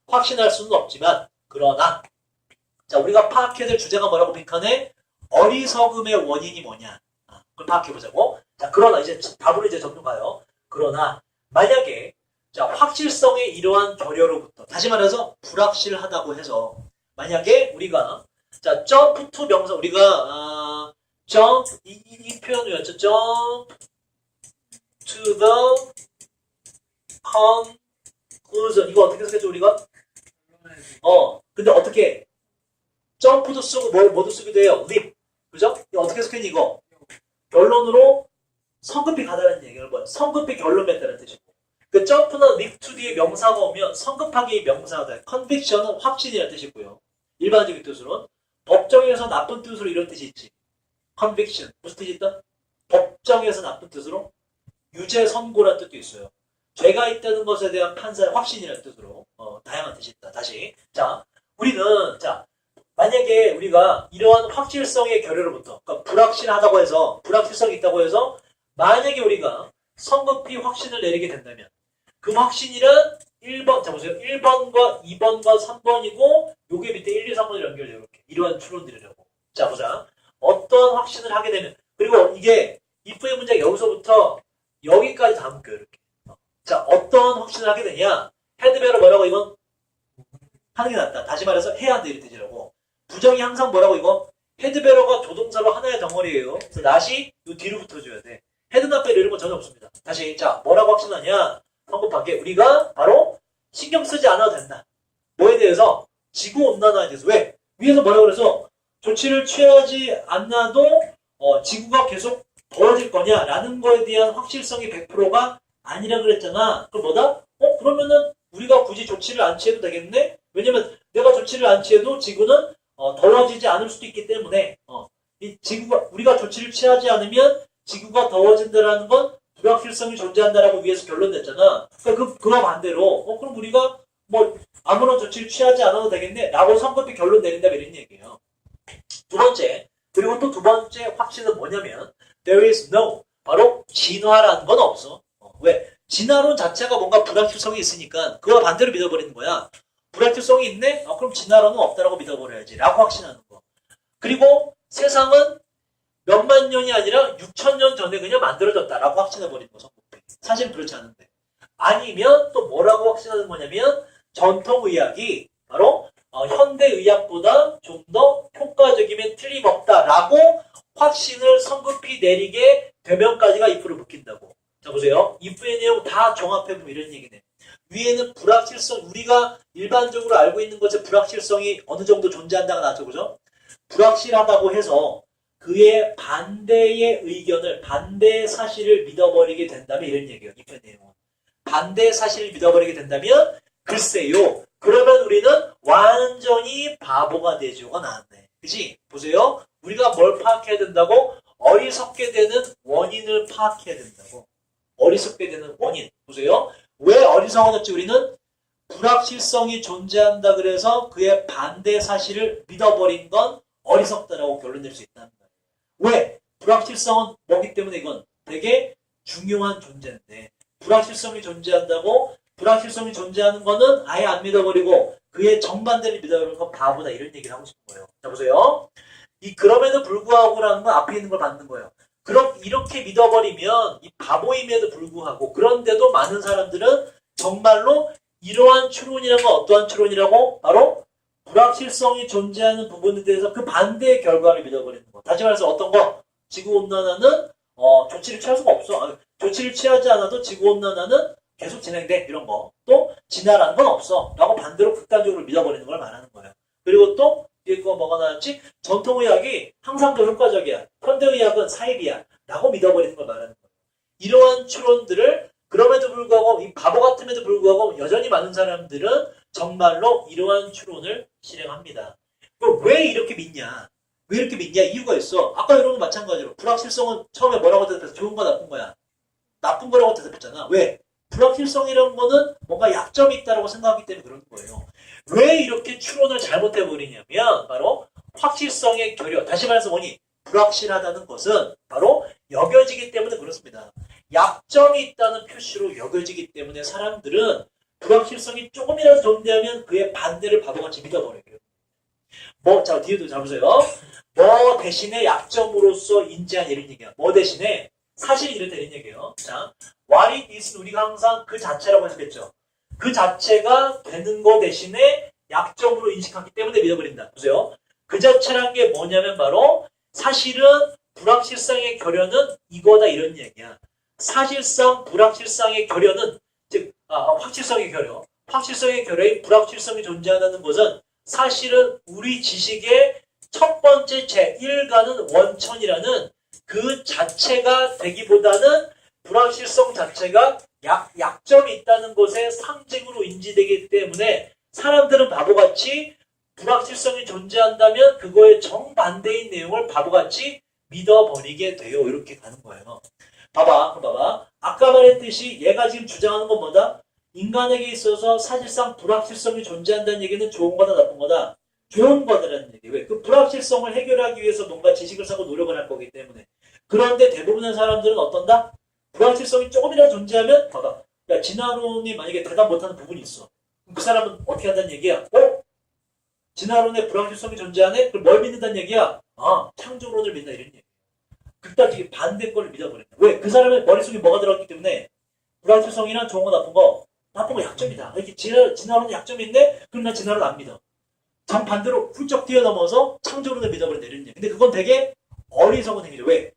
확신할 수는 없지만 그러나 자 우리가 파악해야 될 주제가 뭐라고 빈칸에 어리석음의 원인이 뭐냐 그걸 파악해보자고. 자 그러나 이제 답으로 이제 점점 가요. 그러나 만약에 자 확실성의 이러한 결여로부터 다시 말해서 불확실하다고 해서 만약에 우리가 자 jump to 명사 우리가 jump 이 표현을 외웠죠. jump to the conclusion 이거 어떻게 쓰겠죠 우리가? 근데 어떻게 점프도 쓰고 뭐도 쓰기도 해요. leap 그죠? 이거 어떻게 쓰겠니 이거? 결론으로 성급히 가다라는 얘기를 뭐야? 성급히 결론 맺다는 뜻이고 그 점프나 leap to 뒤에 명사가 오면 성급하게 명사가 돼. conviction은 확신이라는 뜻이고요. 일반적인 뜻으로는 법정에서 나쁜 뜻으로 이런 뜻이 있지. conviction 무슨 뜻이 있다? 법정에서 나쁜 뜻으로 유죄 선고라는 뜻도 있어요. 죄가 있다는 것에 대한 판사의 확신이라는 뜻으로 다양한 뜻이 있다. 다시 자 우리는 자 만약에 우리가 이러한 확실성의 결여로부터 그러니까 불확실하다고 해서 불확실성이 있다고 해서 만약에 우리가 성급히 확신을 내리게 된다면 그 확신이란 1번, 자 보세요. 1번과 2번과 3번이고 요게 밑에 1, 2, 3번이 연결돼요. 이렇게. 이러한 추론들이라고. 자 보자. 어떤 확신을 하게 되면 그리고 이게 if의 문제가 여기서부터 여기까지 다 묶여요. 이렇게. 자 어떤 확신을 하게 되냐. 헤드베러 뭐라고 이건? 하는 게 낫다. 다시 말해서 해야 한다 이런 뜻이라고. 부정이 항상 뭐라고 이거? 헤드베러가 조동사로 하나의 덩어리예요. 그래서 낫이 요 뒤로 붙어줘야 돼. 헤드나벨 이런 거 전혀 없습니다. 다시 자 뭐라고 확신하냐? 성급하게 우리가 바로 신경 쓰지 않아도 된다. 뭐에 대해서? 지구온난화에 대해서. 왜? 위에서 뭐라고 그래서 조치를 취하지 않아도 지구가 계속 더워질 거냐 라는 거에 대한 확실성이 100%가 아니라 그랬잖아. 그럼 뭐다? 그러면은 우리가 굳이 조치를 안 취해도 되겠네? 왜냐면 내가 조치를 안 취해도 지구는 더워지지 않을 수도 있기 때문에 이 지구가 우리가 조치를 취하지 않으면 지구가 더워진다라는 건 불확실성이 존재한다라고 위에서 결론 냈잖아. 그러니까 그와 반대로 그럼 우리가 뭐 아무런 조치를 취하지 않아도 되겠네 라고 성급히 결론 내린다 이런 얘기예요. 두 번째, 그리고 또 두 번째 확신은 뭐냐면 there is no, 바로 진화라는 건 없어. 왜? 진화론 자체가 뭔가 불확실성이 있으니까 그와 반대로 믿어버리는 거야. 불확실성이 있네? 그럼 진화론은 없다라고 믿어버려야지 라고 확신하는 거. 그리고 세상은 몇만 년이 아니라 6,000년 전에 그냥 만들어졌다라고 확신해버리는 거. 사실 그렇지 않은데. 아니면 또 뭐라고 확신하는 거냐면 전통의학이 바로 현대의학보다 좀 더 효과적이면 틀림없다라고 확신을 성급히 내리게 되면까지가 if를 묶인다고. 자 보세요. if의 내용 다 종합해보면 이런 얘기네. 위에는 불확실성, 우리가 일반적으로 알고 있는 것의 불확실성이 어느 정도 존재한다가 나왔죠. 그죠? 불확실하다고 해서 그의 반대의 의견을, 반대의 사실을 믿어버리게 된다면 이런 얘기예요. if의 내용은. 반대의 사실을 믿어버리게 된다면 글쎄요. 그러면 우리는 완전히 바보가 되죠가 나왔네. 그치? 보세요. 우리가 뭘 파악해야 된다고? 어리석게 되는 원인을 파악해야 된다고. 어리석게 되는 원인. 보세요. 왜 어리석어졌지 우리는? 불확실성이 존재한다 그래서 그의 반대 사실을 믿어버린 건 어리석다라고 결론 낼 수 있다는 거예요. 왜? 불확실성은 뭐기 때문에 이건 되게 중요한 존재인데 불확실성이 존재한다고 불확실성이 존재하는 거는 아예 안 믿어버리고 그의 정반대를 믿어버리는 건 바보다 이런 얘기를 하고 싶은 거예요. 자 보세요. 이 그럼에도 불구하고라는 건 앞에 있는 걸 받는 거예요. 그럼 이렇게 믿어버리면 이 바보임에도 불구하고 그런데도 많은 사람들은 정말로 이러한 추론이란 건 어떠한 추론이라고? 바로 불확실성이 존재하는 부분에 대해서 그 반대의 결과를 믿어버리는 거. 다시 말해서 어떤 거? 지구온난화는 조치를 취할 수가 없어. 조치를 취하지 않아도 지구온난화는 계속 진행돼. 이런 거. 또 진화라는 건 없어. 라고 반대로 극단적으로 믿어버리는 걸 말하는 거예요. 그리고 또 뒤에 거 뭐가 나왔지? 전통의학이 항상 더 효과적이야. 현대의학은 사입이야. 라고 믿어버리는 걸 말하는 거예요. 이러한 추론들을 그럼에도 불구하고 이 바보 같음에도 불구하고 여전히 많은 사람들은 정말로 이러한 추론을 실행합니다. 그럼 왜 이렇게 믿냐? 왜 이렇게 믿냐? 이유가 있어. 아까 여러분 마찬가지로 불확실성은 처음에 뭐라고 대답해서 좋은 거 나쁜 거야? 나쁜 거라고 대답했잖아. 왜? 불확실성이라는 거는 뭔가 약점이 있다고 생각하기 때문에 그런 거예요. 왜 이렇게 추론을 잘못해버리냐면 바로 확실성의 결여. 다시 말해서 뭐니? 불확실하다는 것은 바로 여겨지기 때문에 그렇습니다. 약점이 있다는 표시로 여겨지기 때문에 사람들은 불확실성이 조금이라도 존재하면 그의 반대를 바보같이 믿어버려요. 자, 뒤에도 잡으세요. 뭐 대신에 약점으로서 인지한 이런 얘기야. 뭐 대신에 사실이 이렇다 이런 얘기예요. 자, what it is 우리가 항상 그 자체라고 했겠죠. 그 자체가 되는 거 대신에 약점으로 인식하기 때문에 믿어버린다. 보세요. 그 자체란 게 뭐냐면 바로 사실은 불확실성의 결여는 이거다 이런 얘기야. 사실상 불확실성의 결여는 즉 확실성의 결여. 확실성의 결여인 불확실성이 존재한다는 것은 사실은 우리 지식의 첫 번째 제1가는 원천이라는 그 자체가 되기보다는 불확실성 자체가 약점이 있다는 것의 상징으로 인지되기 때문에 사람들은 바보같이 불확실성이 존재한다면 그거의 정반대인 내용을 바보같이 믿어버리게 돼요. 이렇게 가는 거예요. 봐봐. 아까 말했듯이 얘가 지금 주장하는 건 뭐다? 인간에게 있어서 사실상 불확실성이 존재한다는 얘기는 좋은 거다 나쁜 거다? 좋은 거다라는 얘기. 왜? 그 불확실성을 해결하기 위해서 뭔가 지식을 쌓고 노력을 할 거기 때문에. 그런데 대부분의 사람들은 어떤다? 불확실성이 조금이라도 존재하면 봐봐. 야, 진화론이 만약에 대답 못하는 부분이 있어. 그럼 그 사람은 어떻게 한다는 얘기야? 진화론에 불확실성이 존재하네? 그럼 뭘 믿는다는 얘기야? 창조론을 믿는다 이런 얘기야. 극단적인 반대 거를 믿어버린다. 왜? 그 사람의 머릿속에 뭐가 들어갔기 때문에 불확실성이란 좋은 거 나쁜 거? 나쁜 거 약점이다. 이렇게 진화론은 약점이 있네? 그럼 난 진화론 안 믿어. 정반대로 훌쩍 뛰어넘어서 창조론을 믿어버린다 이런 얘기. 근데 그건 되게 어리석은 행위죠. 왜?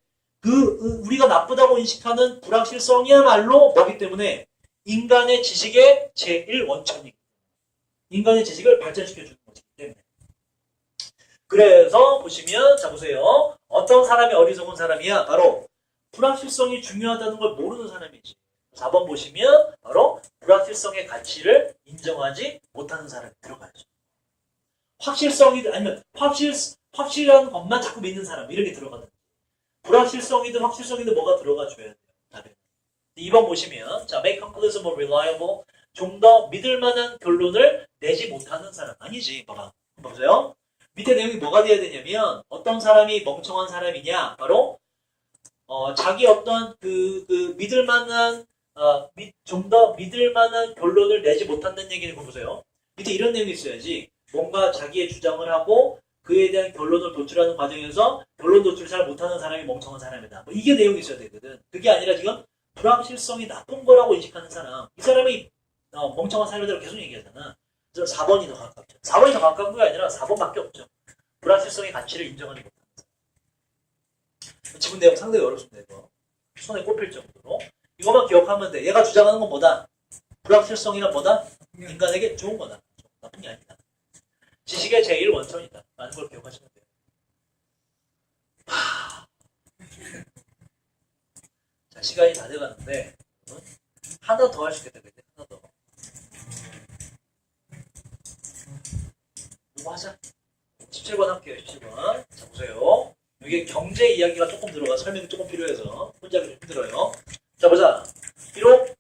우리가 나쁘다고 인식하는 불확실성이야말로 뭐기 때문에 인간의 지식의 제1원천이기 인간의 지식을 발전시켜주는 거기 때문에. 그래서 보시면 자 보세요. 어떤 사람이 어리석은 사람이야? 바로 불확실성이 중요하다는 걸 모르는 사람이지. 4번 보시면 바로 불확실성의 가치를 인정하지 못하는 사람이 들어가야죠. 확실성이든 아니면 확실한 것만 자꾸 믿는 사람 이렇게 들어가는. 불확실성이든 확실성이든 뭐가 들어가줘야 돼요. 다른. 2번 보시면 자 make conclusive or reliable 좀 더 믿을 만한 결론을 내지 못하는 사람 아니지. 봐봐. 보세요. 밑에 내용이 뭐가 돼야 되냐면 어떤 사람이 멍청한 사람이냐 바로 자기 어떤 믿을 만한 좀 더 믿을 만한 결론을 내지 못한다는 얘기는 보세요. 밑에 이런 내용이 있어야지. 뭔가 자기의 주장을 하고 그에 대한 결론을 도출하는 과정에서 결론 도출을 잘 못하는 사람이 멍청한 사람이다. 뭐 이게 내용이 있어야 되거든. 그게 아니라 지금 불확실성이 나쁜 거라고 인식하는 사람. 이 사람이 멍청한 사람이라고 계속 얘기하잖아. 그래서 4번이 더 가깝죠. 4번이 더 가까운 게 아니라 4번밖에 없죠. 불확실성의 가치를 인정하지 못하는 사람. 지문 내용 상당히 어렵습니다. 이거. 손에 꼽힐 정도로. 이것만 기억하면 돼. 얘가 주장하는 건 뭐다? 불확실성이란 뭐다? 인간에게 좋은 거다. 나쁜 게 아니다. 지식의 제1원천이다. 라는 걸 기억하시면 돼요. 자, 시간이 다 돼가는데 하나 더 할 수 있겠다. 근데 하나 더. 이거 하자. 17번 할게요. 17번. 자, 보세요. 여기 경제 이야기가 조금 들어가 설명이 조금 필요해서 혼자 좀 힘들어요. 자, 보자. 비록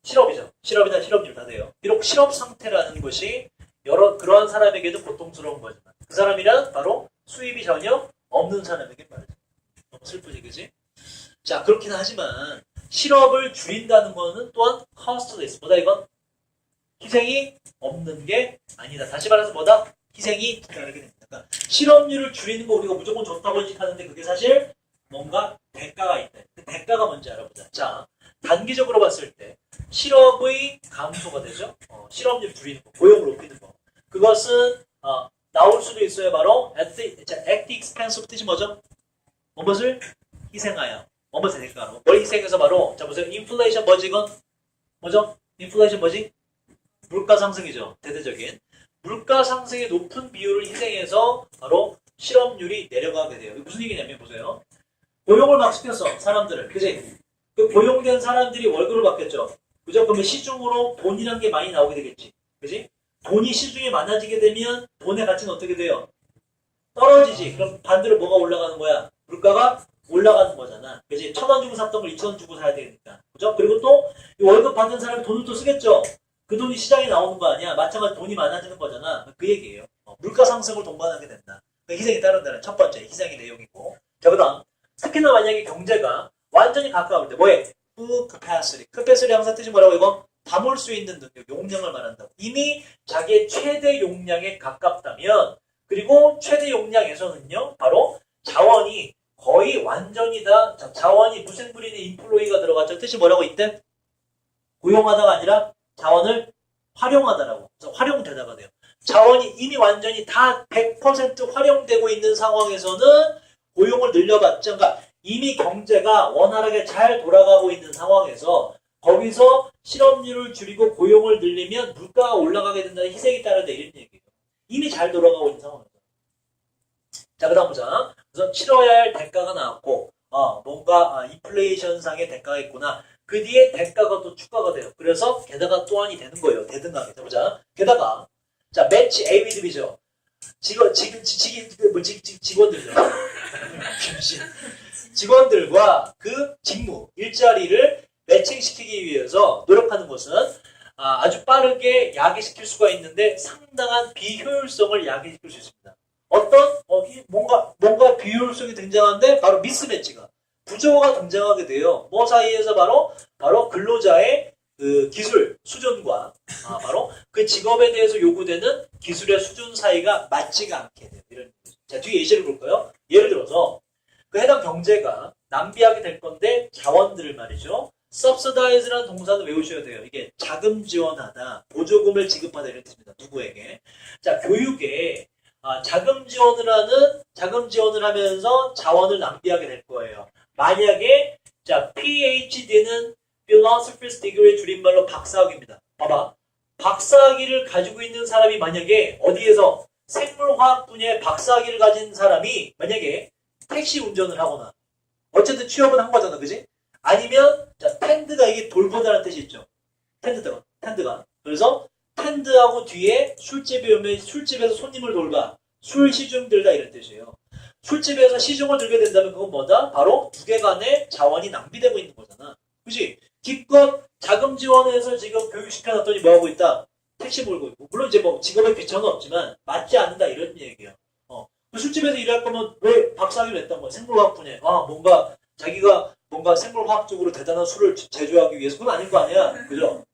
실업이죠. 실업이나 실업률 다 돼요. 비록 실업 상태라는 것이 그러한 사람에게도 고통스러운 거지만 그 사람이란 바로 수입이 전혀 없는 사람에게 말이죠. 너무 슬프지, 그지? 자, 그렇긴 하지만 실업을 줄인다는 거는 또한 cost가 있어. 뭐다 이건? 희생이 없는 게 아니다. 다시 말해서 뭐다? 희생이 따르게 됩니다. 그러니까 실업률을 줄이는 거 우리가 무조건 좋다고 인식하는데 그게 사실 뭔가 대가가 있다. 그 대가가 뭔지 알아보자. 자, 단기적으로 봤을 때 실업의 감소가 되죠. 실업률 줄이는 거, 고용을 높이는 거. 그것은 나올 수도 있어요. 바로 at the expense of 뜻이 뭐죠? 무엇을 희생하여. 무엇을 대가로. 뭘 희생해서 바로 자 보세요. 인플레이션 뭐지 이건? 뭐죠? 인플레이션 뭐지? 물가 상승이죠. 대대적인. 물가 상승의 높은 비율을 희생해서 바로 실업률이 내려가게 돼요. 무슨 얘기냐면 보세요. 고용을 막 시켰어. 사람들을. 그지? 그 고용된 사람들이 월급을 받겠죠. 그죠? 그러면 시중으로 돈이란 게 많이 나오게 되겠지. 그지? 돈이 시중에 많아지게 되면 돈의 가치는 어떻게 돼요? 떨어지지. 그럼 반대로 뭐가 올라가는 거야? 물가가 올라가는 거잖아. 그지? 1,000원 주고 샀던 걸 2,000원 주고 사야 되니까. 그죠? 그리고 또 월급 받는 사람이 돈을 또 쓰겠죠. 그 돈이 시장에 나오는 거 아니야? 마찬가지로 돈이 많아지는 거잖아. 그 얘기예요. 물가 상승을 동반하게 된다. 희생이 따른다는 첫 번째 희생의 내용이고. 자, 그 다음 특히나 만약에 경제가 완전히 가까울 때 뭐해? full capacity. capacity 항상 뜻이 뭐라고 이거? 담을 수 있는 능력, 용량을 말한다고. 이미 자기의 최대 용량에 가깝다면 그리고 최대 용량에서는요. 바로 자원이 거의 완전히 다 자원이 무생물인의 인플로이가 들어갔죠. 뜻이 뭐라고 이때? 고용하다가 아니라 자원을 활용하다라고. 그래서 활용되다가 돼요. 자원이 이미 완전히 다 100% 활용되고 있는 상황에서는 고용을 늘려봤자 그러니까 이미 경제가 원활하게 잘 돌아가고 있는 상황에서 거기서 실업률을 줄이고 고용을 늘리면 물가가 올라가게 된다는 희생이 따른다 이런 얘기예요. 이미 잘 돌아가고 있는 상황에서. 자, 그 다음 보자. 그래서 치러야 할 대가가 나왔고 뭔가 인플레이션상의 대가가 있구나. 그 뒤에 대가가 또 추가가 돼요. 그래서 게다가 또한이 되는 거예요. 대등하게. 보자. 게다가 자 매치 A with B죠. 직원들죠. 직원들과 그 직무, 일자리를 매칭시키기 위해서 노력하는 것은 아주 빠르게 야기시킬 수가 있는데 상당한 비효율성을 야기시킬 수 있습니다. 어떤 뭔가 비효율성이 등장하는데 바로 미스매치가 부조가 등장하게 돼요. 뭐 사이에서 바로 근로자의 그 기술 수준과 바로 그 직업에 대해서 요구되는 기술의 수준 사이가 맞지가 않게 돼요. 이런 자 뒤에 예시를 볼까요? 예를 들어서 그 해당 경제가 낭비하게 될 건데 자원들을 말이죠. subsidize라는 동사는 외우셔야 돼요. 이게 자금 지원하다, 보조금을 지급하다 이런 뜻입니다. 누구에게? 자 교육에 자금 지원을 하면서 자원을 낭비하게 될 거예요. 만약에 자 PhD는 Philosopher's Degree의 줄임말로 박사학위입니다. 봐봐. 박사학위를 가지고 있는 사람이 만약에 어디에서 생물화학 분야의 박사학위를 가진 사람이 만약에 택시 운전을 하거나 어쨌든 취업은 한 거잖아. 그지? 아니면 자 텐드가 이게 돌보다는 뜻이 있죠. 텐드가. 그래서 텐드하고 뒤에 술집에 오면 술집에서 손님을 돌봐. 술 시중 들다 이런 뜻이에요. 술집에서 시중을 들게 된다면 그건 뭐다? 바로 두 개 간의 자원이 낭비되고 있는 거잖아. 그치? 기껏 자금 지원해서 지금 교육시켜놨더니 뭐하고 있다? 택시 몰고 있고. 물론 이제 뭐 직업에 비천은 없지만 맞지 않는다 이런 얘기예요. 술집에서 일할 거면 왜 박사학위를 냈던 거야? 생물화학 분야. 뭔가 자기가 뭔가 생물화학적으로 대단한 술을 제조하기 위해서 그건 아닌 거 아니야. 그죠?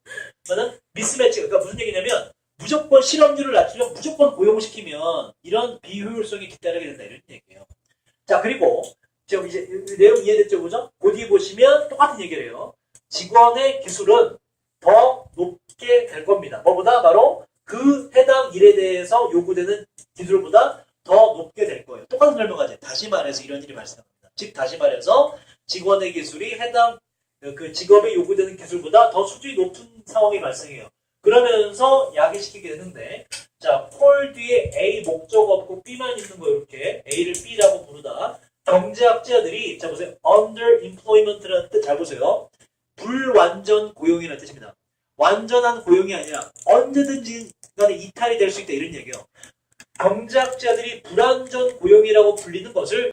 그러니까 미스매치. 그러니까 무슨 얘기냐면 무조건 실업률을 낮추려면 무조건 고용시키면 이런 비효율성이 뒤따르게 된다 이런 얘기예요. 자 그리고 지금 이제 내용 이해됐죠? 그죠? 그 뒤에 보시면 똑같은 얘기를 해요. 직원의 기술은 더 높게 될 겁니다. 뭐보다? 바로 그 해당 일에 대해서 요구되는 기술보다 더 높게 될 거예요. 똑같은 설명하지. 다시 말해서 이런 일이 발생합니다. 즉 다시 말해서 직원의 기술이 해당 그 직업에 요구되는 기술보다 더 수준이 높은 상황이 발생해요. 그러면서 야기시키게 되는데 자, 콜 뒤에 A 목적 없고 B만 있는 거 이렇게 A를 B라고 부르다. 경제학자들이 자 보세요. underemployment라는 뜻 잘 보세요. 불완전 고용이라는 뜻입니다. 완전한 고용이 아니라 언제든지 간에 이탈이 될 수 있다 이런 얘기예요. 경제학자들이 불완전 고용이라고 불리는 것을